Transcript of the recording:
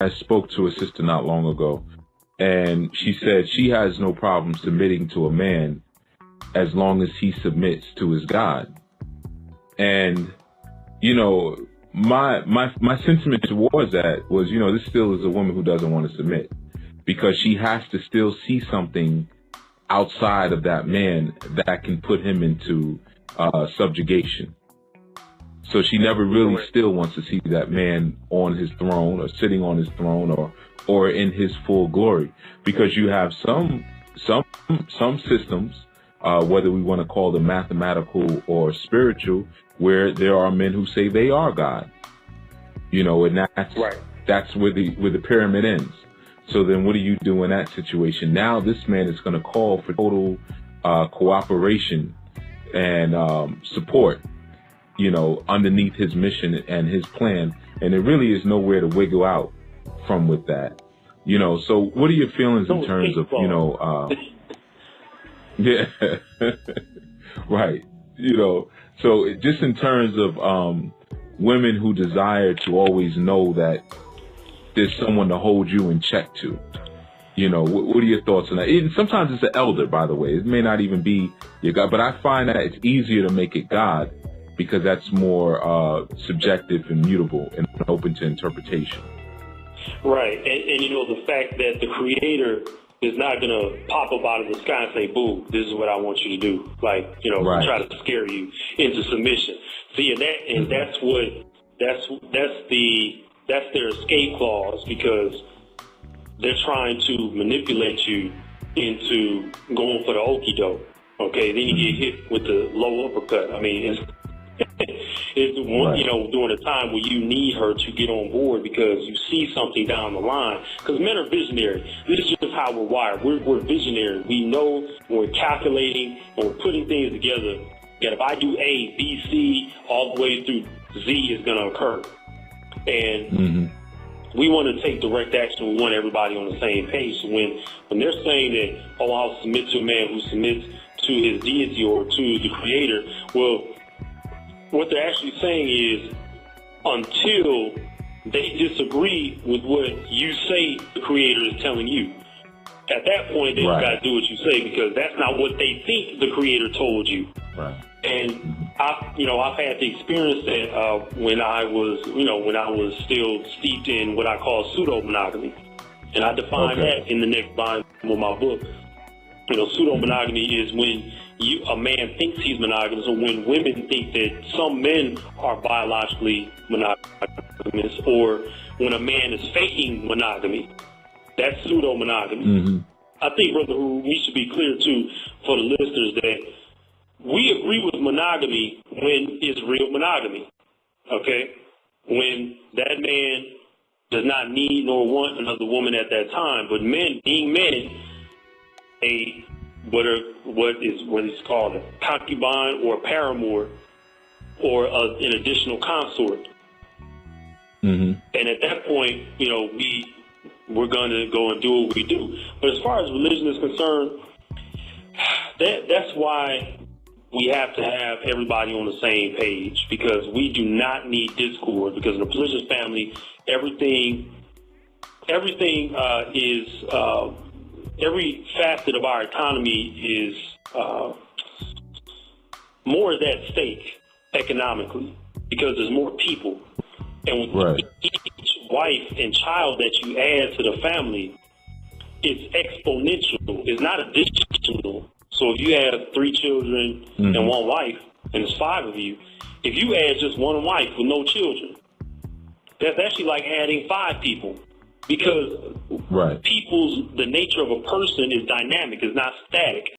spoke to a sister not long ago, and she said she has no problem submitting to a man as long as he submits to his God. And, you know, my sentiment towards that was, you know, this still is a woman who doesn't want to submit, because she has to still see something outside of that man that can put him into subjugation. So she never really still wants to see that man on his throne or sitting on his throne or in his full glory, because you have some systems, whether we want to call them mathematical or spiritual, where there are men who say they are God, you know, and that's where the pyramid ends. So then what do you do in that situation? Now this man is going to call for total cooperation and support, you know, underneath his mission and his plan. And there really is nowhere to wiggle out from with that, you know. So what are your feelings in terms of, you know, yeah, right. You know, so just in terms of women who desire to always know that there's someone to hold you in check to, you know, what are your thoughts on that? And sometimes it's an elder, by the way. It may not even be your God, but I find that it's easier to make it God because that's more subjective and mutable and open to interpretation. Right. And you know, the fact that the Creator is not going to pop up out of the sky and say, boo, this is what I want you to do. Like, you know, try to scare you into submission. See, and that's their escape clause, because they're trying to manipulate you into going for the okie doke. Okay, then you get hit with the low uppercut. I mean, it's you know, during a time where you need her to get on board because you see something down the line. Because men are visionary. This is just how we're wired. We're visionary. We know when we're calculating, when we're putting things together, that if I do A, B, C, all the way through Z is going to occur. And we want to take direct action. We want everybody on the same page. So when they're saying that, oh, I'll submit to a man who submits to his deity or to the Creator, well, what they're actually saying is, until they disagree with what you say the Creator is telling you, at that point they've got to do what you say, because that's not what they think the Creator told you. Right. And I've had the experience that when I was still steeped in what I call pseudo-monogamy, and I define that in the next volume of my book. You know, pseudo-monogamy is when a man thinks he's monogamous, or when women think that some men are biologically monogamous, or when a man is faking monogamy. That's pseudo-monogamy. I think, Brother Hu, we should be clear, too, for the listeners, that we agree with monogamy when it's real monogamy, okay? When that man does not need nor want another woman at that time. But men, being men, what is called a concubine or a paramour or an additional consort. And at that point, you know, we're going to go and do what we do. But as far as religion is concerned, that's why we have to have everybody on the same page, because we do not need discord. Because in a polygamous family, everything is every facet of our economy is more is at stake economically, because there's more people, and with each wife and child that you add to the family, it's exponential. It's not additional. So if you have 3 children and 1 wife, and there's 5 of you, if you add just 1 wife with no children, that's actually like adding 5 people, because the nature of a person is dynamic, it's not static.